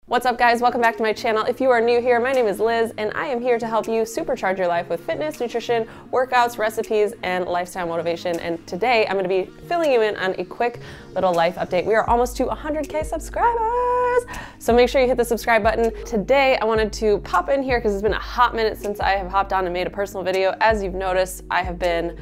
What's up guys, welcome back to my channel. If you are new here, my name is Liz and I am here to help you supercharge your life with fitness, nutrition, workouts, recipes, and lifestyle motivation. And today I'm gonna be filling you in on a quick little life update. We are almost to 100K subscribers, so make sure you hit the subscribe button. Today I wanted to pop in here because it's been a hot minute since I have hopped on and made a personal video. As you've noticed, I have been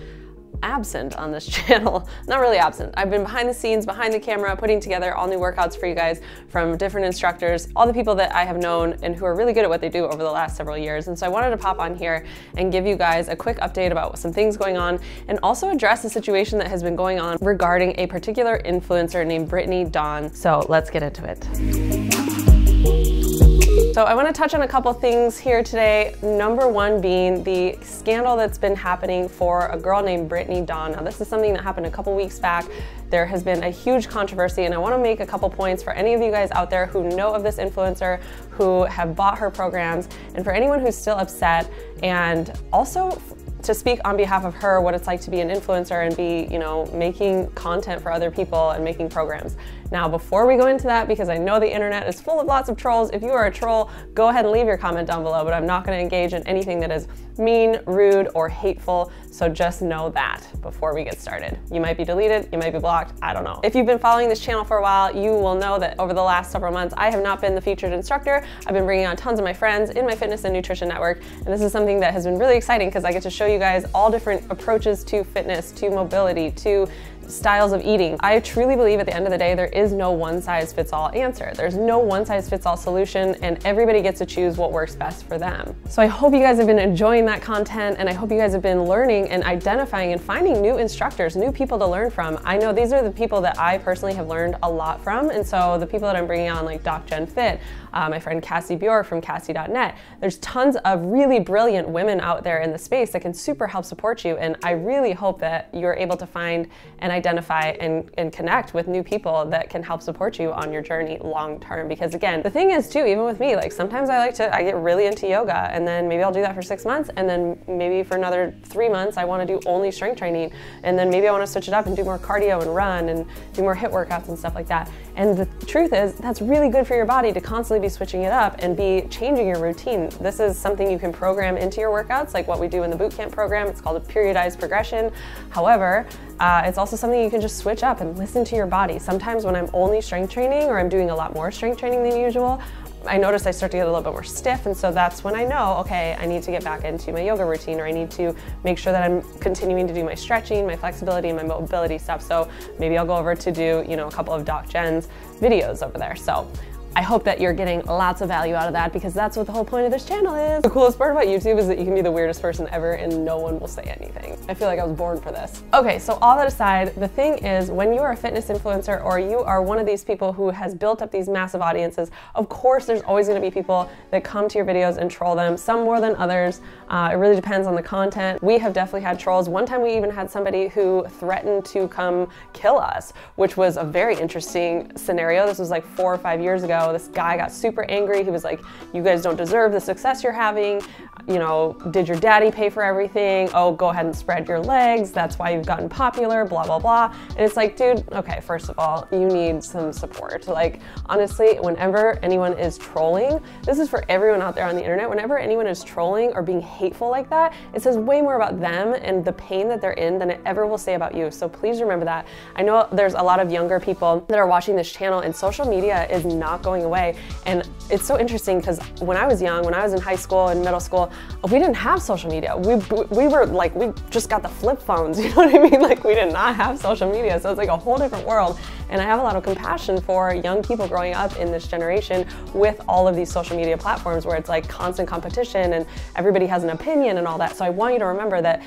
absent on this channel. Not really absent. I've been behind the scenes, behind the camera, putting together all new workouts for you guys from different instructors, all the people that I have known and who are really good at what they do over the last several years. And so I wanted to pop on here and give you guys a quick update about some things going on and also address the situation that has been going on regarding a particular influencer named Brittany Dawn. So let's get into it. So I want to touch on a couple things here today. Number one being the scandal that's been happening for a girl named Brittany Dawn. Now this is something that happened a couple weeks back. There has been a huge controversy and I want to make a couple points for any of you guys out there who know of this influencer, who have bought her programs, and for anyone who's still upset, and also to speak on behalf of her what it's like to be an influencer and be, you know, making content for other people and making programs. Now, before we go into that, because I know the internet is full of lots of trolls, if you are a troll, go ahead and leave your comment down below, but I'm not going to engage in anything that is mean, rude, or hateful, so just know that before we get started. You might be deleted, you might be blocked, I don't know. If you've been following this channel for a while, you will know that over the last several months, I have not been the featured instructor. I've been bringing on tons of my friends in my fitness and nutrition network, and this is something that has been really exciting because I get to show you guys all different approaches to fitness, to mobility, to styles of eating. I truly believe at the end of the day, there is no one-size-fits-all answer. There's no one-size-fits-all solution, and everybody gets to choose what works best for them. So I hope you guys have been enjoying that content, and I hope you guys have been learning and identifying and finding new instructors, new people to learn from. I know these are the people that I personally have learned a lot from, and so the people that I'm bringing on, like Doc Jen Fit, my friend Cassie Bjork from Cassie.net, there's tons of really brilliant women out there in the space that can super help support you, and I really hope that you're able to find and identify and connect with new people that can help support you on your journey long term. Because again, the thing is too, even with me, like sometimes I get really into yoga and then maybe I'll do that for 6 months and then maybe for another 3 months I want to do only strength training, and then maybe I want to switch it up and do more cardio and run and do more HIIT workouts and stuff like that. And the truth is that's really good for your body to constantly be switching it up and be changing your routine. This is something you can program into your workouts, like what we do in the bootcamp program. It's called a periodized progression. However, it's also something you can just switch up and listen to your body. Sometimes when I'm only strength training or I'm doing a lot more strength training than usual, I notice I start to get a little bit more stiff, and so that's when I know, okay, I need to get back into my yoga routine, or I need to make sure that I'm continuing to do my stretching, my flexibility, and my mobility stuff. So maybe I'll go over to do, you know, a couple of Doc Jen's videos over there. So I hope that you're getting lots of value out of that, because that's what the whole point of this channel is. The coolest part about YouTube is that you can be the weirdest person ever and no one will say anything. I feel like I was born for this. Okay, so all that aside, the thing is, when you are a fitness influencer or you are one of these people who has built up these massive audiences, of course there's always gonna be people that come to your videos and troll them, some more than others. It really depends on the content. We have definitely had trolls. One time we even had somebody who threatened to come kill us, which was a very interesting scenario. This was like 4 or 5 years ago. This guy got super angry. He was like, you guys don't deserve the success you're having. You know, did your daddy pay for everything? Oh, go ahead and spread your legs. That's why you've gotten popular, blah, blah, blah. And it's like, dude, okay, first of all, you need some support. Like, honestly, whenever anyone is trolling, this is for everyone out there on the internet, whenever anyone is trolling or being hateful like that, it says way more about them and the pain that they're in than it ever will say about you. So please remember that. I know there's a lot of younger people that are watching this channel, and social media is not going away. And it's so interesting because when I was young, when I was in high school and middle school, we didn't have social media. We were like, we just got the flip phones, you know what I mean? Like, we did not have social media. So it's like a whole different world. And I have a lot of compassion for young people growing up in this generation with all of these social media platforms where it's like constant competition and everybody has an opinion and all that. So I want you to remember that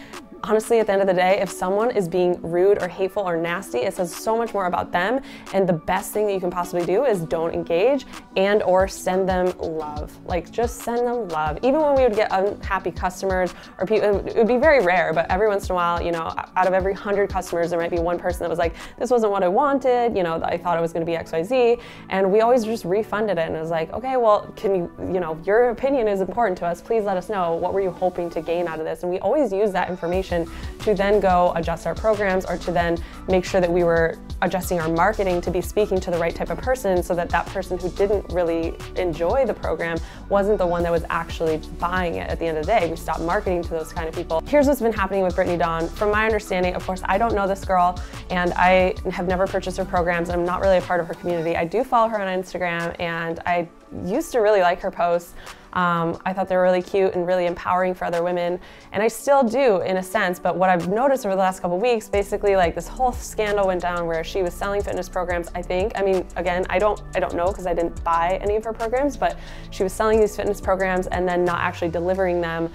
honestly, at the end of the day, if someone is being rude or hateful or nasty, it says so much more about them. And the best thing that you can possibly do is don't engage and or send them love. Like, just send them love. Even when we would get unhappy customers or people, it would be very rare, but every once in a while, you know, out of every 100 customers, there might be one person that was like, this wasn't what I wanted. You know, I thought it was going to be XYZ. And we always just refunded it. And it was like, okay, well, can you know, your opinion is important to us. Please let us know. What were you hoping to gain out of this? And we always use that information information to then go adjust our programs, or to then make sure that we were adjusting our marketing to be speaking to the right type of person, so that that person who didn't really enjoy the program wasn't the one that was actually buying it at the end of the day. We stopped marketing to those kind of people. Here's what's been happening with Brittany Dawn. From my understanding, of course, I don't know this girl and I have never purchased her programs. I'm not really a part of her community. I do follow her on Instagram and I used to really like her posts. I thought they were really cute and really empowering for other women, and I still do in a sense, but what I've noticed over the last couple of weeks, basically like this whole scandal went down where she was selling fitness programs, I think. I mean, again, I don't know because I didn't buy any of her programs, but she was selling these fitness programs and then not actually delivering them,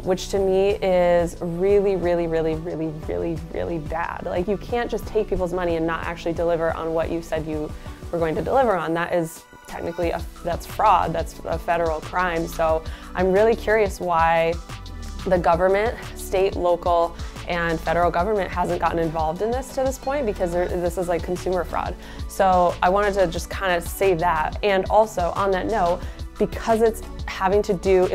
which to me is really, really, really, really, really, really bad. Like, you can't just take people's money and not actually deliver on what you said you were going to deliver on. That is technically, that's fraud, that's a federal crime. So I'm really curious why the government, state, local, and federal government hasn't gotten involved in this to this point, because this is like consumer fraud. So I wanted to just kind of say that. And also on that note, because it's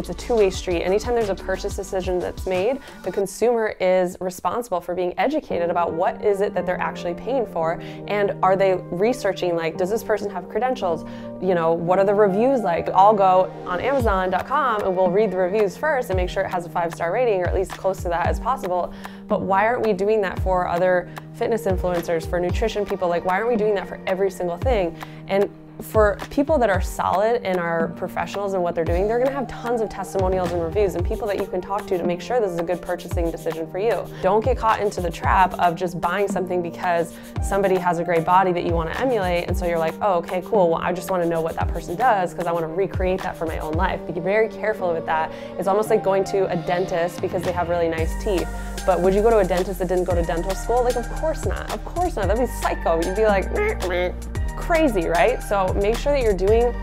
a two-way street. Anytime there's a purchase decision that's made, the consumer is responsible for being educated about what is it that they're actually paying for, and are they researching, like, does this person have credentials? You know, what are the reviews like? I'll go on Amazon.com and we'll read the reviews first and make sure it has a 5-star rating, or at least close to that as possible. But why aren't we doing that for other fitness influencers, for nutrition people? Like, why aren't we doing that for every single thing? And for people that are solid and are professionals in what they're doing, they're gonna have tons of testimonials and reviews and people that you can talk to make sure this is a good purchasing decision for you. Don't get caught into the trap of just buying something because somebody has a great body that you wanna emulate, and so you're like, oh, okay, cool, well, I just wanna know what that person does because I wanna recreate that for my own life. Be very careful with that. It's almost like going to a dentist because they have really nice teeth. But would you go to a dentist that didn't go to dental school? Like, of course not, of course not. That'd be psycho. You'd be like, meh, meh. Crazy, right? So make sure that you're doing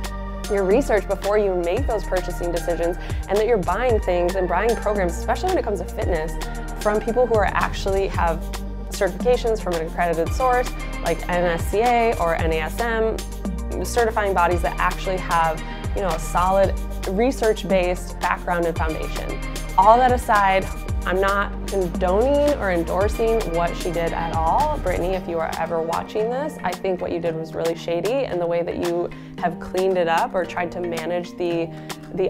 your research before you make those purchasing decisions, and that you're buying things and buying programs, especially when it comes to fitness, from people who are actually have certifications from an accredited source like NSCA or NASM, certifying bodies that actually have, you know, a solid research-based background and foundation. All that aside, I'm not condoning or endorsing what she did at all. Brittany, if you are ever watching this, I think what you did was really shady, and the way that you have cleaned it up or tried to manage the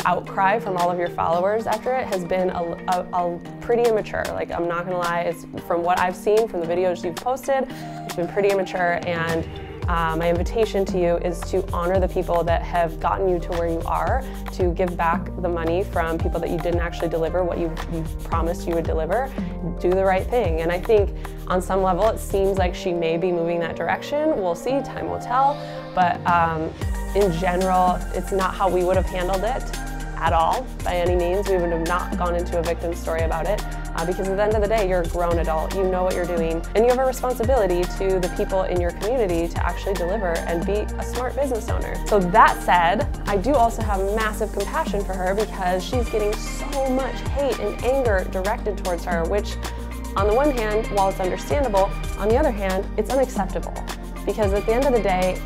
outcry from all of your followers after it has been a pretty immature. Like, I'm not gonna lie, it's from what I've seen from the videos you've posted, it's been pretty immature, and my invitation to you is to honor the people that have gotten you to where you are, to give back the money from people that you didn't actually deliver what you promised you would deliver. Do the right thing. And I think on some level it seems like she may be moving that direction. We'll see, time will tell. But in general, it's not how we would have handled it at all, by any means. We would have not gone into a victim story about it, because at the end of the day, you're a grown adult, you know what you're doing, and you have a responsibility to the people in your community to actually deliver and be a smart business owner. So that said, I do also have massive compassion for her, because she's getting so much hate and anger directed towards her, which on the one hand, while it's understandable, on the other hand, it's unacceptable. Because at the end of the day,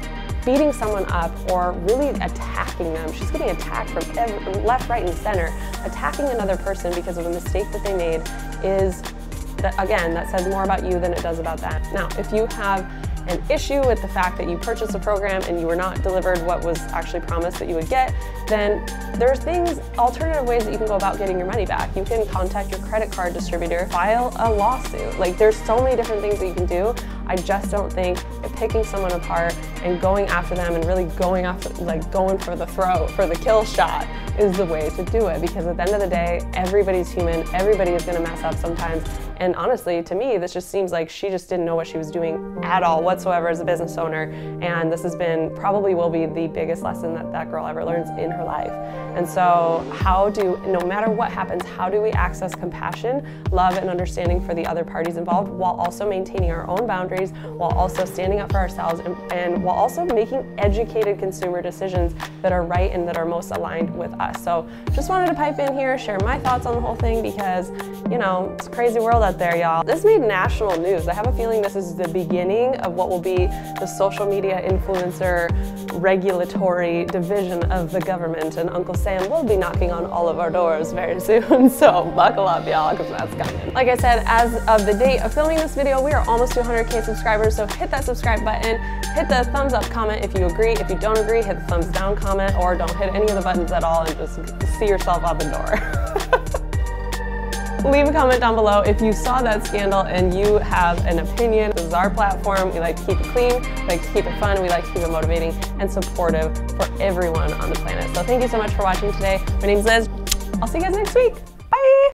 beating someone up or really attacking them, she's getting attacked from left, right, and center. Attacking another person because of a mistake that they made is, again, that says more about you than it does about them. Now, if you have an issue with the fact that you purchased a program and you were not delivered what was actually promised that you would get, then there's alternative ways that you can go about getting your money back. You can contact your credit card distributor, file a lawsuit. Like, there's so many different things that you can do. I just don't think that picking someone apart and going after them and really going after, like, going for the throat, for the kill shot, is the way to do it. Because at the end of the day, everybody's human, everybody is gonna mess up sometimes. And honestly, to me, this just seems like she just didn't know what she was doing at all whatsoever as a business owner. And this has been, probably will be, the biggest lesson that that girl ever learns in her life. And so no matter what happens, how do we access compassion, love, and understanding for the other parties involved, while also maintaining our own boundaries boundaries while also standing up for ourselves and while also making educated consumer decisions that are right and that are most aligned with us. So just wanted to pipe in here, share my thoughts on the whole thing because, you know, it's a crazy world out there, y'all. This made national news. I have a feeling this is the beginning of what will be the social media influencer regulatory division of the government, and Uncle Sam will be knocking on all of our doors very soon. So buckle up, y'all, because that's coming. Like I said, as of the date of filming this video, we are almost to 100K subscribers, so hit that subscribe button, hit the thumbs up comment if you agree. If you don't agree, hit the thumbs down comment, or don't hit any of the buttons at all and just see yourself out the door. Leave a comment down below if you saw that scandal and you have an opinion. This is our platform. We like to keep it clean, we like to keep it fun, we like to keep it motivating and supportive for everyone on the planet. So thank you so much for watching today. My name's Liz. I'll see you guys next week.